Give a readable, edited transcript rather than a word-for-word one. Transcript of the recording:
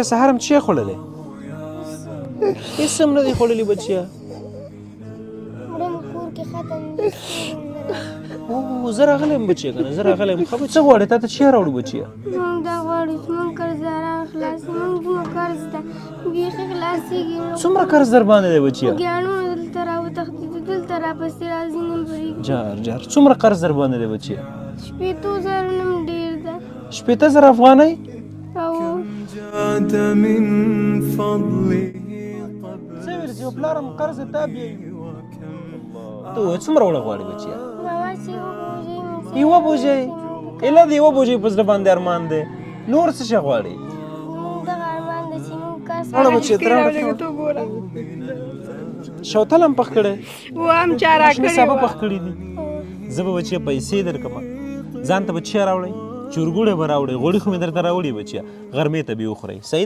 سهار هم چی خوړلې؟ هېڅ هم نه دی خوړلي بچیه. وړم کور کې ختم دی. او زه راغلی یم بچیه که نه زه راغلی یم. خبرې څه غواړې تا ته چی راوړو بچیه؟ موږ دا غواړو چې موږ قرضداران خلاص کړو. موږ قرض ته بیخي خلاصېږي. څومره قرض در باندې دی بچیه؟ ګیاڼونه دلته راوتښتېدو دلته راپسې راځي نه برېږي. جار څومره قرض در باندې دی بچیه؟ 80,000 نه هم ډېر ده. 80,000 افغانۍ؟ او څه ویل چې پلار هم قرض تا بیایي. ته ووایه څومره وړه غواړې بچیه؟ بابا چې وبوژئ مو یوه بوجۍ ایله د یوه بوجۍ په زړه باندې ارمان دی. نور څه شی غواړې؟ موږ دغه ارمان ده چې موږ کس راوړه بچیه ته راوړه. شوتل هم پخ کړی؟ هم چا راکړې ماشومې سابه پخ کړي دي. زه به بچیه پیسې درکړمه ځان ته به چی راوړئ؟ چورګوړی به راوړئ. غوړي خو مې درته راوړي بچیه غرمې ته به یې وخورئ. صحیح ده